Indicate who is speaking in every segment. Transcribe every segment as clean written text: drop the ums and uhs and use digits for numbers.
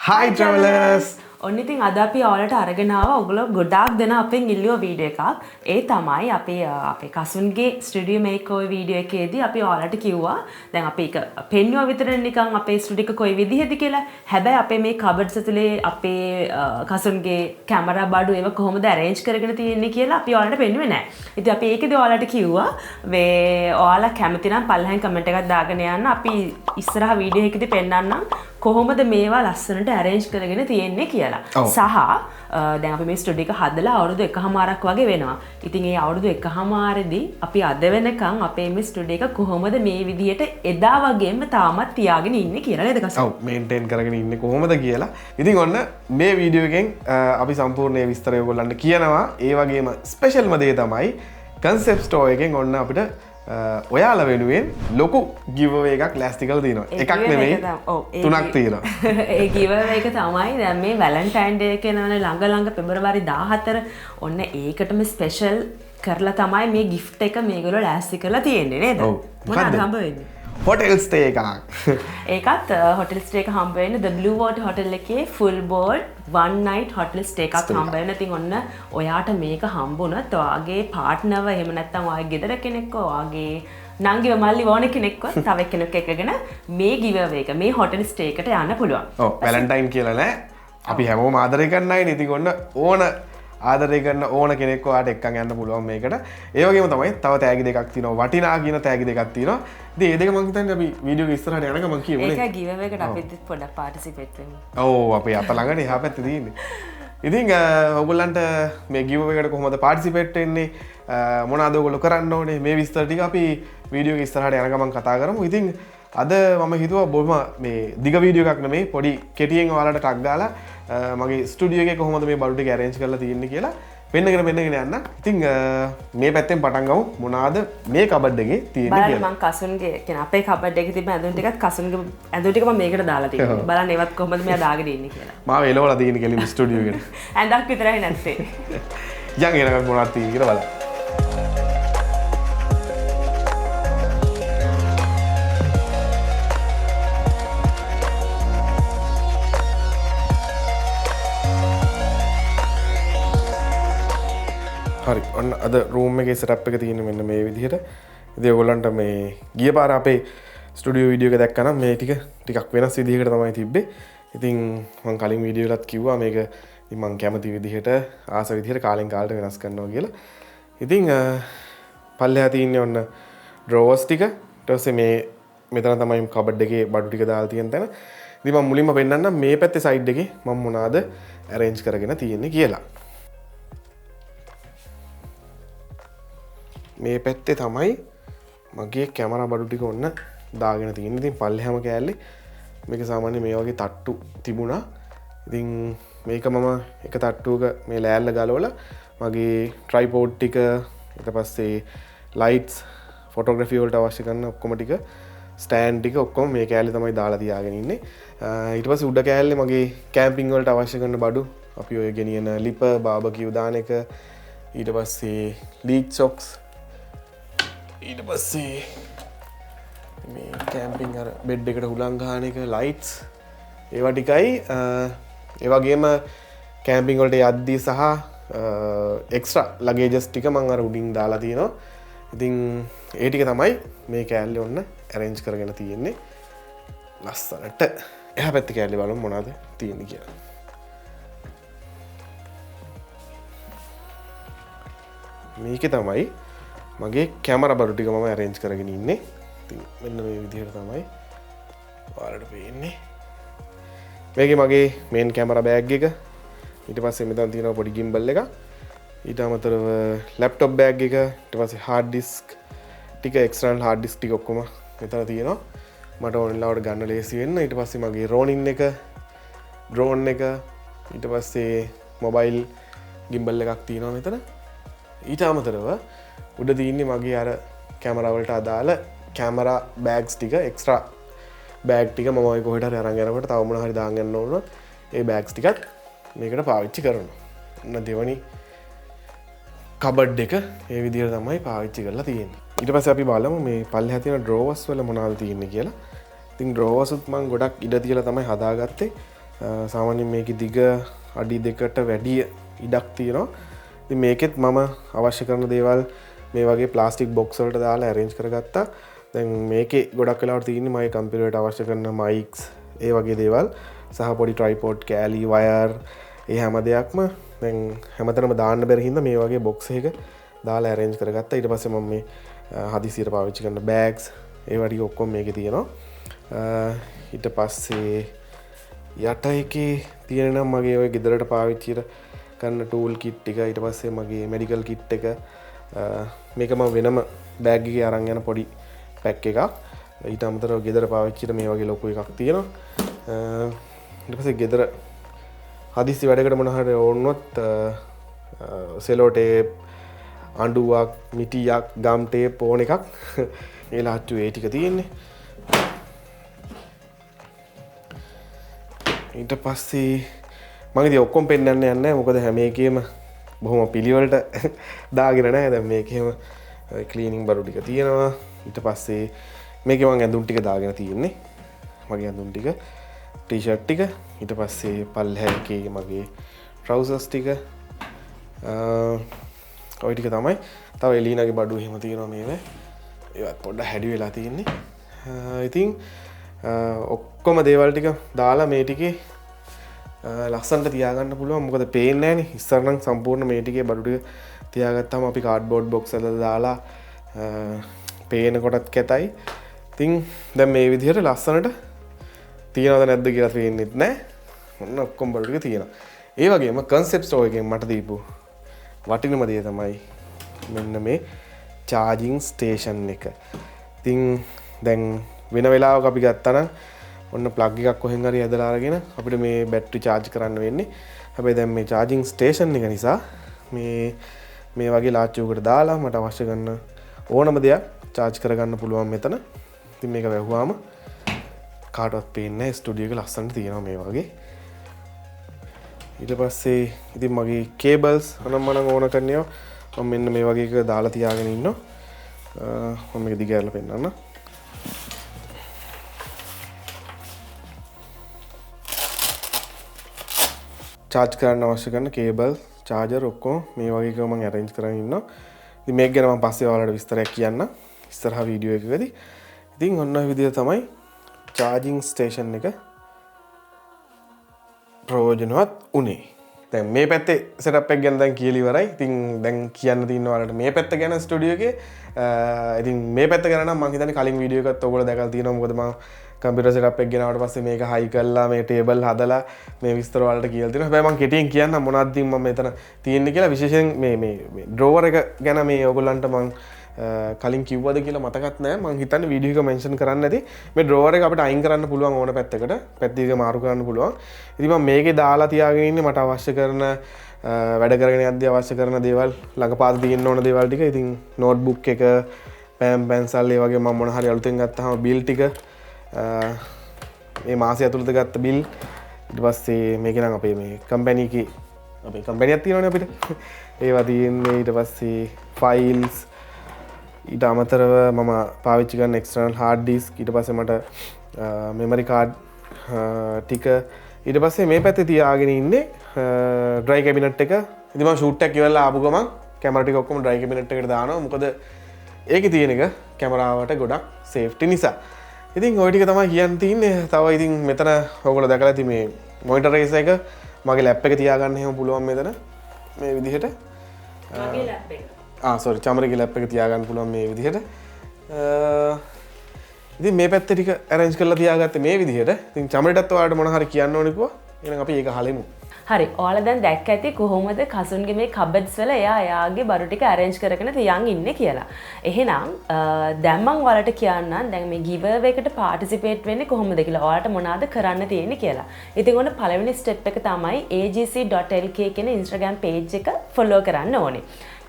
Speaker 1: Hi travelers!
Speaker 2: ඔන්න ඉතින් අද අපි ඔයාලට අරගෙන ආවා ඔයගොල්ලෝ ගොඩාක් දෙනා අපෙන් ඉල්ලුව වීඩියෝ එකක්. ඒ තමයි අපේ කසුන්ගේ ස්ටුඩියෝ මේකෝවේ වීඩියෝ එකේදී අපි ඔයාලට කිව්වා දැන් අපි ඒක පෙන්නුවා විතරනේ නිකන් අපේ ස්ටුඩියෝ එක කොයි විදිහද කියලා. හැබැයි අපේ මේ කබඩ්ස් ඇතුලේ අපේ කසුන්ගේ කැමරා බඩු ඒව කොහොමද arrange කරගෙන තියෙන්නේ කියලා අපි ඔයාලට පෙන්නුවේ නැහැ. ඉතින් අපි ඒකදී ඔයාලට කිව්වා මේ ඔයාලා කැමති නම් පල්ලෙහාන් කමෙන්ට් එකක් දාගෙන යන්න. අපි ඉස්සරහ වීඩියෝ එකේදී පෙන්නන්නම් කොහොමද මේවා ලස්සනට arrange කරගෙන තියෙන්නේ කියලා. සහ දැන් අපි මේ ස්ටුඩියෝ එක හදලා අවුරුදු 1කමාරක් වගේ වෙනවා. ඉතින් ඒ අවුරුදු 1කමාරෙදී අපි අද වෙනකන් අපේ මේ ස්ටුඩියෝ එක කොහොමද මේ විදිහට එදා වගේම තාමත් තියාගෙන ඉන්නේ කියලා නේද කසු?
Speaker 1: ඔව් මේන්ටේන් කරගෙන ඉන්නේ කොහොමද කියලා. ඉතින් ඔන්න මේ වීඩියෝ එකෙන් අපි සම්පූර්ණ ඒ විස්තරය ඔයගොල්ලන්ට කියනවා. ඒ වගේම ස්පෙෂල්ම දේ තමයි concept store එකෙන් ඔන්න අපිට ඔයාලා වෙනුවෙන් ලොකු giveaway එකක් ලෑස්ති කරලා තියෙනවා. එකක් නෙමෙයි තුනක් තියෙනවා.
Speaker 2: ඒ giveaway එක තමයි දැන් මේ Valentine Day කියනවනේ ළඟ පෙබරවාරි 14 ඔන්න ඒකටම ස්පෙෂල් කරලා තමයි මේ gift එක මේගොල්ලෝ ලෑස්ති කරලා තියෙන්නේ නේද? මොනවද හම්බ වෙන්නේ?
Speaker 1: hotel stay එකක්.
Speaker 2: ඒකත් hotel stay එක හම්බ වෙන්නේ the Blue Water hotel එකේ full board one night hotel stay එකක් හම්බ වෙනවා. ඉතින් ඔන්න ඔයාට මේක හම්බුණත් ඔයාගේ පාර්ට්නර්ව එහෙම නැත්නම් ඔයාගේ ගෙදර කෙනෙක්ව ඔයාගේ නංගිව මල්ලි ඕන කෙනෙක්ව තව කෙනෙක් එක්කගෙන මේ giveaway එක මේ hotel stay එකට යන්න පුළුවන්.
Speaker 1: ඔව් Valentine කියලා නෑ. අපි හැමෝම ආදරය කරන අයනේ. ඉතින් ඔන්න ඕන ආදරය කරන ඕන කෙනෙක් ඔයාට එක්කන් යන්න පුළුවන් මේකට. ඒ වගේම තමයි තව තෑගි දෙකක් තියෙනවා. වටිනා කියන තෑගි දෙකක් තියෙනවා. ඉතින් මේ දෙක මම හිතන්නේ අපි වීඩියෝ එක ඉස්සරහට යනකම් මම කියමුනේ.
Speaker 2: ඒක giveaway එකට අපිත් පොඩ්ඩක් පාටිසිපේට් වෙමු.
Speaker 1: ඔව් අපි අත ළඟනේ එහා පැත්තේ තියෙන්නේ. ඉතින් ඔයගොල්ලන්ට මේ giveaway එකට කොහොමද පාටිසිපේට් වෙන්නේ? මොනවද ඔයගොල්ලෝ කරන්න ඕනේ? මේ විස්තර ටික අපි වීඩියෝ එක ඉස්සරහට යනකම් කතා කරමු. ඉතින් අද මම හිතුවා බොහොම මේ දිග වීඩියෝ එකක් නෙමෙයි පොඩි කෙටියෙන් ඔයාලට ටක් ගාලා මගේ ස්ටුඩියෝ එකේ කොහොමද මේ බඩු ටික arrange කරලා තියෙන්නේ කියලා පෙන්නගෙන යන්න. ඉතින් මේ පැත්තෙන් පටන් ගමු. මොනවාද මේ කබඩ් එකේ තියෙන්නේ කියලා.
Speaker 2: බලන්න මම කසුන්ගේ කියන අපේ කබඩ් එකේ තිබෙන ඇඳුම් ටිකත් කසුන්ගේ ඇඳුම් ටික මම මේකට දාලා තියෙනවා. බලන්න ඒවත් කොහොමද මෙයා දාගෙන ඉන්නේ කියලා.
Speaker 1: මාව එලවලා තියෙන්නේ කෙලින් ස්ටුඩියෝ එකට.
Speaker 2: ඇඳක් විතරයි නැත්තේ.
Speaker 1: යන් එනකම් මොනවද තියෙන්නේ කියලා බලන්න. හරි ඔන්න අද රූම් එකේ සෙටප් එක තියෙන්නේ මෙන්න මේ විදිහට. ඉතින් ඔයගොල්ලන්ට මේ ගිය පාර අපේ ස්ටුඩියෝ වීඩියෝ එක දැක්කනම් මේ ටිකක් වෙනස් විදිහකට තමයි තිබ්බේ. ඉතින් මම කලින් වීඩියෝ වලත් කිව්වා මේක ඉතින් මම කැමති විදිහට ආස විදිහට කාලෙන් කාලට වෙනස් කරනවා කියලා. ඉතින් පල්ලෙහා තියෙන්නේ ඔන්න ඩ්‍රෝවර්ස් ටික. ඊට පස්සේ මේ මෙතන තමයි කබඩ් එකේ බඩු ටික දාලා තියෙන තැන. ඉතින් මම මුලින්ම පෙන්නන්නම් මේ පැත්තේ සයිඩ් එකේ මම මොනවාද arrange කරගෙන තියෙන්නේ කියලා. මේ පැත්තේ තමයි මගේ කැමරා බඩු ටික ඔන්න දාගෙන තියෙන්නේ. ඉතින් පල්ලෙහාම කෑල්ලේ මේක සාමාන්‍ය මේ වගේ තට්ටු තිබුණා. ඉතින් මේක මම එක තට්ටුවක මේ ලෑල්ල ගලවලා මගේ ට්‍රයිපෝඩ් ටික ඊට පස්සේ ලයිට්ස් ෆොටෝග්‍රැෆි වලට අවශ්‍ය කරන ඔක්කොම ටික ස්ටෑන්ඩ් ටික ඔක්කොම මේ කෑල්ලේ තමයි දාලා තියාගෙන ඉන්නේ. ඊට පස්සේ උඩ කෑල්ලේ මගේ කැම්පින් වලට අවශ්‍ය කරන බඩු අපි ඔය ගෙනියන ලිප බාබකියු දාන එක ඊට පස්සේ ලීච් සොක්ස් ඊට පස්සේ මේ කැම්පින් අර බෙඩ් එකට හුලං ගහන එක ලයිට්ස් ඒවා ටිකයි ඒ වගේම කැම්පින් වලට යද්දී සහ එක්ස්ට්‍රා ලගේජස් ටික මම අර උඩින් දාලා තියෙනවා. ඉතින් ඒ ටික තමයි මේ කෑල්ලේ ඔන්න arrange කරගෙන තියෙන්නේ ලස්සනට. එහා පැත්තේ කෑල්ලේ බලමු මොනවද තියෙන්නේ කියලා. මේකේ තමයි මගේ කැමරා බඩු ටික මම arrange කරගෙන ඉන්නේ. ඉතින් මෙන්න මේ විදිහට තමයි ඔයාලට පේන්නේ. මේකේ මගේ මේන් කැමරා බෑග් එක. ඊට පස්සේ මෙතන තියෙනවා පොඩි gimbal එක. ඊට අමතරව ලැප්ටොප් බෑග් එක. ඊට පස්සේ hard disk ටික external hard disk ටික ඔක්කොම මෙතන තියෙනවා. මට ඕන වෙලාවට ගන්න ලේසි වෙන්න. ඊට පස්සේ මගේ Ronin එක, drone එක, ඊට පස්සේ mobile gimbal එකක් තියෙනවා මෙතන. ඊට අමතරව උඩ තියන්නේ මගේ අර කැමරා වලට අදාළ කැමරා බෑග්ස් ටික එක්ස්ට්‍රා බෑග් ටික මම ඔය කොහෙට හරි අරන් යනකොට තව මොනවා හරි දාන්න යන්න ඕන ඒ බෑග්ස් ටිකත් මේකට පාවිච්චි කරනවා. ඔන්න දෙවනි කබඩ් එක ඒ විදිහට තමයි පාවිච්චි කරලා තියෙන්නේ. ඊට පස්සේ අපි බලමු මේ පල්ලෙහා තියෙන ඩ්‍රෝවර්ස් වල මොනවද තියෙන්නේ කියලා. ඉතින් ඩ්‍රෝවර්ස් උත් මම ගොඩක් ඉඩ තියලා තමයි හදාගත්තේ. සාමාන්‍යයෙන් මේකේ දිග අඩි 2කට වැඩි ඉඩක් තියෙනවා. ඉතින් මේකෙත් මම අවශ්‍ය කරන දේවල් මේ වගේ ප්ලාස්ටික් බොක්ස් වලට දාලා arrange කරගත්තා. දැන් මේකේ ගොඩක් වෙලාවට තියෙන්නේ මගේ කම්පියුටරේට අවශ්‍ය කරන mics ඒ වගේ දේවල් සහ පොඩි tripod කෑලි wire ඒ හැම දෙයක්ම දැන් හැමතැනම දාන්න බැරි හින්දා මේ වගේ box එකක දාලා arrange කරගත්තා. ඊට පස්සේ මම මේ හදිසියට පාවිච්චි කරන bags ඒ වගේ ඔක්කොම මේකේ තියෙනවා. ඊට පස්සේ යට එකේ තියෙන නම් මගේ ඔය ගෙදරට පාවිච්චි කරන tool kit ටික ඊට පස්සේ මගේ medical kit එක මේක මම වෙනම බෑග් එකේ අරන් යන පොඩි පැක් එකක්. ඊට අමතරව ගෙදර පාවිච්චිට මේ වගේ ලොකු එකක් තියෙනවා. ඊට පස්සේ ගෙදර හදිස්සි වැඩකට මොන හරි ඕනොත් සෙලෝ ටේප්, අඬුවක්, මිටියක්, ගම් ටේප් ඕන එකක් ඒ ලාච්චු ඒ ටික තියෙන්නේ. ඊට පස්සේ මම ඉතින් ඔක්කොම පෙන්නන්න යන්නේ නැහැ. මොකද හැම එකේම බොහොම පිළිවෙලට දාගෙන නැහැ. දැන් මේකේම ක්ලීනින් බඩු ටික තියෙනවා. ඊට පස්සේ මේකේ මම ඇඳුම් ටික දාගෙන තියෙන්නේ. මගේ ඇඳුම් ටික, ටී-ෂර්ට් ටික, ඊට පස්සේ පල්හැකේ මගේ ට්‍රවුසර්ස් ටික. ඔය ටික තමයි. තව එලීනාගේ බඩු එහෙම තියෙනවා මේවා. ඒවත් පොඩ්ඩක් හැඩි වෙලා තියෙන්නේ. ඉතින් ඔක්කොම දේවල් ටික දාලා මේ ටිකේ ලස්සනට තියාගන්න පුළුවන්. මොකද පේන්නේ නැහනේ. ඉස්සර නම් සම්පූර්ණ මේ ටිකේ බඩු ටික තියාගත්තාම අපි කාඩ්බෝඩ් බොක්ස් වලට දාලා පේන කොටත් කැතයි. ඉතින් දැන් මේ විදිහට ලස්සනට තියනවද නැද්ද කියලා පේන්නෙත් නැහැ. ඔන්න ඔක්කොම බඩු ටික තියෙනවා. ඒ වගේම concept store එකෙන් මට දීපු වටිනම දේ තමයි මෙන්න මේ charging station එක. ඉතින් දැන් වෙන වෙලාවක අපි ගත්තා නම් ඔන්න ප්ලග් එකක් කොහෙන් හරි ඇදලා අරගෙන අපිට මේ බැටරි charge කරන්න වෙන්නේ. හැබැයි දැන් මේ charging station එක නිසා මේ වගේ ලාච්චුවකට දාලා මට අවශ්‍ය කරන ඕනම දෙයක් charge කරගන්න පුළුවන් මෙතන. ඉතින් මේක වැහුවාම කාටවත් පේන්නේ නැහැ. ස්ටුඩියෝ එක ලස්සනට තියෙනවා මේ වගේ. ඊට පස්සේ ඉතින් මගේ කේබල්ස් අනම්මනම් ඕන කරන්නේ මම මෙන්න මේ වගේ එක දාලා තියාගෙන ඉන්නවා. මම මේක දිගහැරලා පෙන්නන්න. charge කරන්න අවශ්‍ය කරන කේබල්, charger ඔක්කොම මේ වගේ එක මම arrange කරගෙන ඉන්නවා. ඉතින් මේක ගැන මම පස්සේ ඔයාලට විස්තරයක් කියන්නම් ඉස්සරහා වීඩියෝ එකකදී. ඉතින් ඔන්න ඔය විදිහට තමයි charging station එක ප්‍රයෝජනවත් උනේ. දැන් මේ පැත්තේ setup එක ගැන දැන් කියලා ඉවරයි. ඉතින් දැන් කියන්න තියෙන ඔයාලට මේ පැත්ත ගැන ස්ටුඩියෝ එකේ. ඉතින් මේ පැත්ත ගැන නම් මම හිතන්නේ කලින් වීඩියෝ එකත් ඔයගොල්ලෝ දැකලා තියෙනවා. මොකද මම කම්පියුටර් setup එක ගෙනාවට පස්සේ මේක හයි කරලා මේ ටේබල් හදලා මේ විස්තර වලට කියලා තියෙනවා. හැබැයි මම කෙටියෙන් කියන්නම් මොනවද මම මෙතන තියෙන්නේ කියලා. විශේෂයෙන් මේ drawer එක ගැන මේ ඔයගොල්ලන්ට මම කලින් කිව්වද කියලා මතකත් නැහැ. මම හිතන්නේ වීඩියෝ එක මෙන්ෂන් කරන්න ඇති. මේ drawer එක අපිට අයින් කරන්න පුළුවන් ඕන පැත්තකට. පැත්ත දෙක මාරු කරන්න පුළුවන්. ඉතින් මම මේකේ දාලා තියාගෙන ඉන්නේ මට අවශ්‍ය කරන වැඩ කරගෙන යද්දී අවශ්‍ය කරන දේවල් ළඟපාත තියෙන්න ඕන දේවල් ටික. ඉතින් නෝට්බුක් එක, පෑන් පැන්සල් ඒ වගේ මම මොන හරි අලුතෙන් ගත්තාම බිල් ටික මේ මාසය ඇතුළත ගත්ත බිල්. ඊට පස්සේ මේක නම් අපේ මේ කම්පැනි එකේ අපේ කම්පැනියක් තියෙනවනේ අපිට. ඒවා තියෙන්නේ. ඊට පස්සේ ෆයිල්ස්, ඊට අමතරව මම පාවිච්චි කරන එක්ස්ටර්නල් හાર્ඩ් ඩිස්ක්, ඊට පස්සේ මට මෙමරි කාඩ් ටික, ඊට පස්සේ මේ පැත්තේ තියාගෙන ඉන්නේ ඩ්‍රයි කැබිනට් එක. ඉතින් මම ෂූට් එකක් ඉවරලා ආපු ගමන් කැමරා ටික ඔක්කොම ඩ්‍රයි කැබිනට් එකට දානවා. මොකද ඒකේ තියෙන එක කැමරාවට ගොඩක් සේෆ්ටි නිසා. ඉතින් ওই ටික තමයි කියන්න තියෙන්නේ. තව ඉතින් මෙතන ඔයගොල්ලෝ දැකලා ඇති මේ මොනිටර් රේස් එක මගේ ලැප් එක තියාගන්න එහෙම පුළුවන් මෙතන මේ විදිහට.
Speaker 2: මගේ ලැප් එක.
Speaker 1: සෝරි චමරිගේ ලැප් එක තියාගන්න පුළුවන් මේ විදිහට. ඉතින් මේ පැත්තේ ටික arrange කරලා තියාගත්තේ මේ විදිහට. ඉතින් චමරිටත් ඔයාලට මොන හරි කියන්න ඕනේ කිව්වා. එහෙනම් අපි ඒක හලෙමු.
Speaker 2: හරි. ඔයාලා දැන් දැක්ක ඇති කොහොමද කසුන්ගේ මේ කබඩ්ස් වල එයාගේ බඩු ටික arrange කරගෙන තියන් ඉන්නේ කියලා. එහෙනම් දැන් මම ඔයාලට කියන්නම් දැන් මේ giveaway එකට participate වෙන්නේ කොහොමද කියලා. ඔයාලට මොනවද කරන්න තියෙන්නේ කියලා. ඉතින් ඔන්න පළවෙනි step එක තමයි agc.lk කියන Instagram page එක follow කරන්න ඕනේ.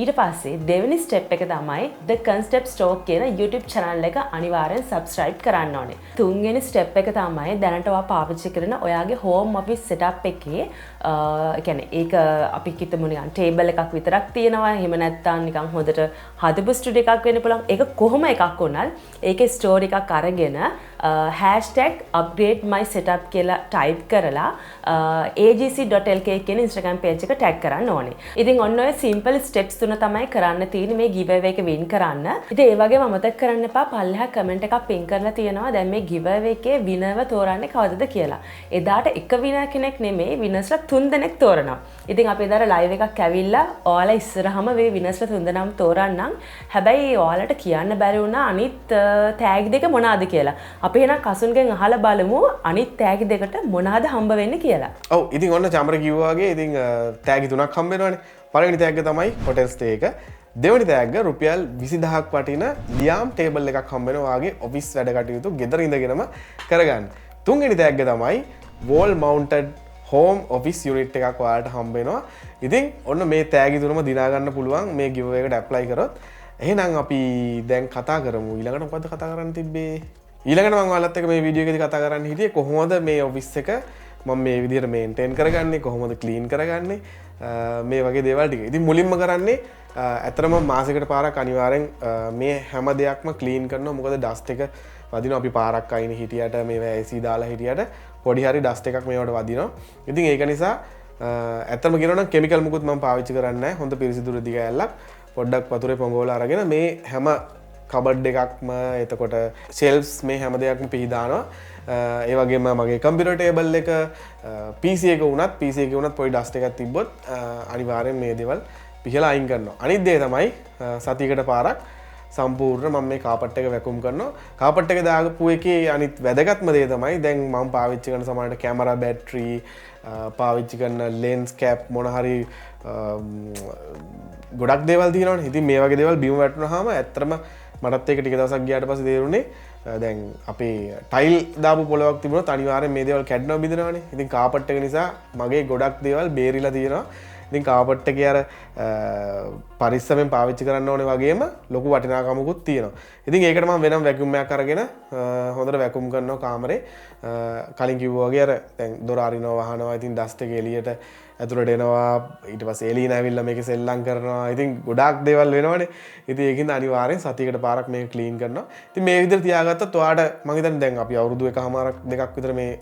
Speaker 2: ඊට පස්සේ දෙවෙනි ස්ටෙප් එක තමයි The Concept Store කියන YouTube channel එක අනිවාර්යෙන් subscribe කරන්න ඕනේ. තුන්වෙනි ස්ටෙප් එක තමයි දැනට ඔයා පාවිච්චි කරන ඔයාගේ home office setup එකේ කියන්නේ ඒක අපි කිතමු නිකන් table එකක් විතරක් තියෙනවා. එහෙම නැත්නම් නිකන් හොඳට හදපු ස්ටුඩියෝ එකක් වෙන්න පුළුවන්. ඒක කොහොම එකක් වුණත් ඒකේ store එකක් අරගෙන #upgrade my setup කියලා type කරලා agc.lk කියන Instagram page එක tag කරන්න ඕනේ. ඉතින් ඔන්න ඔය simple steps තුන තමයි කරන්න තියෙන්නේ මේ giveaway එක win කරන්න. ඉතින් ඒ වගේම අමතක කරන්න එපා පල්ලෙහා comment එකක් pin කරලා තියෙනවා දැන් මේ giveaway එකේ winner තෝරන්නේ කවදද කියලා. එදාට එක winner කෙනෙක් නෙමෙයි winnersලා 3 දෙනෙක් තෝරනවා. ඉතින් අපි එදාට live එකක් ඇවිල්ලා ඔයාලා ඉස්සරහම මේ winnersලා 3 දෙනාම තෝරන්නම්. හැබැයි ඔයාලට කියන්න බැරි වුණා අනිත් tag දෙක මොනවාද කියලා. අපි එහෙනම් කසුන්ගෙන් අහලා බලමු අනිත් tag දෙකට මොනවාද හම්බ වෙන්නේ කියලා.
Speaker 1: ඔව් ඉතින් ඔන්න චම්ර කිව්වා වගේ ඉතින් tag තුනක් හම්බ වෙනවානේ. පළවෙනි tag එක තමයි hotel stay එක. දෙවෙනි tag එක රුපියල් 20000ක් වටින ලියාම් ටේබල් එකක් හම්බ වෙනවා වගේ ඔෆිස් වැඩ කටයුතු ගෙදර ඉඳගෙනම කරගන්න. තුන්වෙනි tag එක තමයි wall mounted home office unit එකක් ඔයාලට හම්බ වෙනවා. ඉතින් ඔන්න මේ tag තුනම දිනා ගන්න පුළුවන් මේ giveaway එකට apply කරොත්. එහෙනම් අපි දැන් කතා කරමු ඊළඟට මොකද්ද කතා කරන්න තිබ්බේ? ඊළඟට මම ඔයාලත් එක්ක මේ වීඩියෝ එකේදී කතා කරන්න හිටියේ කොහොමද මේ ඔෆිස් එක මම මේ විදිහට මේන්ටේන් කරගන්නේ කොහොමද ක්ලීන් කරගන්නේ මේ වගේ දේවල් ටික. ඉතින් මුලින්ම කරන්නේ ඇත්තටම මාසෙකට පාරක් අනිවාර්යෙන් මේ හැම දෙයක්ම ක්ලීන් කරනවා. මොකද ඩස්ට් එක වදිනවා අපි පාරක් අයින හිටියට මේවා AC දාලා හිටියට පොඩි හරි ඩස්ට් එකක් මේවට වදිනවා. ඉතින් ඒක නිසා ඇත්තම කියනවා නම් කෙමිකල් මුකුත් මම පාවිච්චි කරන්නේ නැහැ. හොඳ පිරිසිදු රෙදි කෑල්ලක් පොඩ්ඩක් වතුරේ පොඟවලා අරගෙන මේ හැම කබඩ් එකක්ම එතකොට ෂෙල්ෆ්ස් මේ හැම දෙයක්ම පිහදානවා. ඒ වගේම මගේ කම්පියුටර් ටේබල් එක PC එක වුණත් පොඩි ඩස්ට් එකක් තිබ්බොත් අනිවාර්යෙන් මේ දේවල් පිහලා අයින් කරනවා. අනිත් දේ තමයි සතියකට පාරක් සම්පූර්ණ මම මේ කාපට් එක වැකුම් කරනවා. කාපට් එක දාගපු එකේ අනිත් වැදගත්ම දේ තමයි දැන් මම පාවිච්චි කරන සමහරට කැමරා බැටරි පාවිච්චි කරන ලෙන්ස් කැප් මොන හරි ගොඩක් දේවල් තියෙනවනේ. ඉතින් මේ වගේ දේවල් බිම වැටුනහම ඇත්තටම මටත් ඒක ටික දවසක් ගියාට පස්සේ තේරුනේ දැන් අපේ ටයිල් දාපු පොලවක් තිබුණොත් අනිවාර්යෙන් මේ දේවල් කැඩෙනවා බිඳිනවනේ. ඉතින් කාපට් එක නිසා මගේ ගොඩක් දේවල් බේරිලා තියෙනවා. ඉතින් කාපට් එකේ අර පරිස්සමෙන් පාවිච්චි කරන්න ඕනේ වගේම ලොකු වටිනාකමකුත් තියෙනවා. ඉතින් ඒකට මම වෙනම වැකියුම් එකක් අරගෙන හොඳට වැකුම් කරනවා කාමරේ. කලින් කිව්වා වගේ අර දැන් දොර අරිනවා වහනවා. ඉතින් ඩස්ට් එක එළියට ඇතුළට එනවා. ඊට පස්සේ එළියෙන් ඇවිල්ලා මේක සෙල්ලම් කරනවා. ඉතින් ගොඩාක් දේවල් වෙනවනේ. ඉතින් ඒකින්ද අනිවාර්යෙන් සතියකට පාරක් මේක ක්ලීන් කරනවා. ඉතින් මේ විදිහට තියාගත්තොත් ඔයාලට මම හිතන්නේ දැන් අපි අවුරුදු එකමාරක් දෙකක් විතර මේ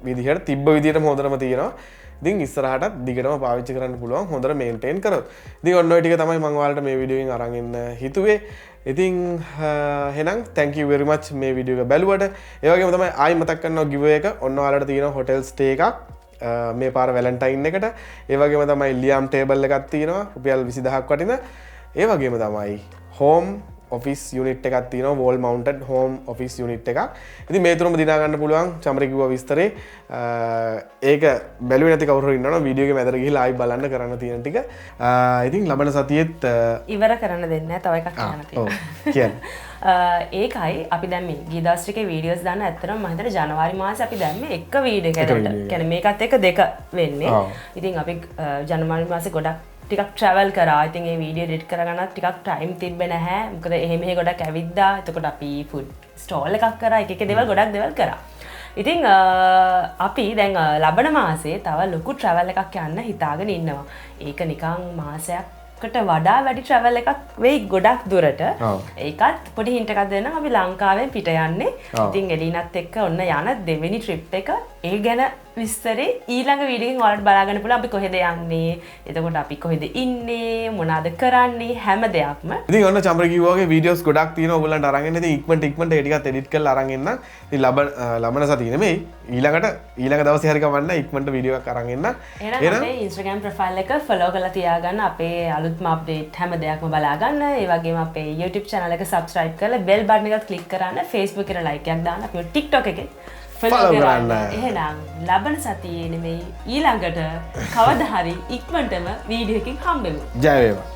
Speaker 1: විදිහට තිබ්බ විදිහටම හොඳටම තියෙනවා. ඉතින් ඉස්සරහටත් දිගටම පාවිච්චි කරන්න පුළුවන් හොඳට මේන්ටේන් කරොත්. ඉතින් ඔන්න ඔය ටික තමයි මම ඔයාලට මේ වීඩියෝ එකෙන් අරන් එන්න හිතුවේ. ඉතින් එහෙනම් thank you very much මේ වීඩියෝ එක බැලුවට. ඒ වගේම තමයි ආයි මතක් කරනවා giveaway එක ඔන්න ඔයාලට තියෙනවා hotel stay එකක් මේ පාර වැලන්ටයින් එකට. ඒ වගේම තමයි ලියාම් ටේබල් එකක් තියෙනවා රුපියල් 20000ක් වටින. ඒ වගේම තමයි home office unit එකක් තියෙනවා wall mounted home office unit එකක්. ඉතින් මේ තුනම දිනා ගන්න පුළුවන් චම්රි කිව්වා විස්තරේ. ඒක බැලුවේ නැති කවුරු හරි ඉන්නවනම් වීඩියෝ එකේ මැදට ගිහිල්ලා ආයි බලන්න කරන්න තියෙන ටික. ඉතින් ලබන සතියේත්
Speaker 2: ඉවර කරන්න දෙන්නේ නැහැ. තව එකක් කියන්න තියෙනවා.
Speaker 1: ඔව් කියන්න.
Speaker 2: ඒකයි අපි දැන් මේ ගිය දවස් ටිකේ වීඩියෝස් දාන්න ඇත්තටම මම හිතන්නේ ජනවාරි මාසේ අපි දැම්මේ එක වීඩියෝ එකකට. කියන්නේ මේකත් එක දෙක වෙන්නේ. ඉතින් අපි ජනවාරි මාසේ ගොඩක් ටිකක් ට්‍රැවල් කරා. ඉතින් ඒ වීඩියෝ එඩිට් කරගන්නත් ටිකක් ටයිම් තිබ්බේ නැහැ. මොකද එහෙම ගොඩක් ඇවිද්දා. එතකොට අපි ෆුඩ් ස්ටෝල් එකක් කරා. එක දේවල් ගොඩක් දේවල් කරා. ඉතින් අපි දැන් ලබන මාසේ තව ලොකු ට්‍රැවල් එකක් යන්න හිතාගෙන ඉන්නවා. ඒක නිකන් මාසයකට වඩා වැඩි ට්‍රැවල් එකක් වෙයි ගොඩක් දුරට. ඒකත් පොඩි හින්ට් එකක් දෙන්නම්. අපි ලංකාවෙන් පිට යන්නේ. ඉතින් එලිනත් එක්ක ඔන්න යන දෙවෙනි ට්‍රිප් එක. ඒ ගැන විස්තරේ ඊළඟ වීඩියෝ එකෙන් ඔයාලට බලා ගන්න පුළුවන්. අපි කොහෙද යන්නේ? එතකොට අපි කොහෙද ඉන්නේ? මොනවද කරන්නේ? හැම දෙයක්ම.
Speaker 1: ඉතින් ඔන්න චම්රි කිව්වා වගේ වීඩියෝස් ගොඩක් තියෙනවා ඔයගලන්ට අරන් එන්න. ඉතින් ඉක්මනට ඒ ටිකත් එඩිට් කරලා අරන් එන්න. ඉතින් ලබන සතියේ නෙමෙයි ඊළඟ දවසේ හරි කවන්න ඉක්මනට වීඩියෝ එකක් අරන් එන්න.
Speaker 2: එහෙනම් අපේ Instagram profile එක follow කරලා තියාගන්න. අපේ අලුත්ම update හැම දෙයක්ම බලා ගන්න. ඒ වගේම අපේ YouTube channel එක subscribe කරලා bell button එකත් click කරන්න. Facebook එකේ like එකක් දාන්න. අපේ TikTok එකේ follow කරන්න. එහෙනම් ලබන සතියේ නෙමෙයි ඊළඟට කවදා හරි ඉක්මනටම වීඩියෝ එකකින් හම්බෙමු.
Speaker 1: ජය වේවා.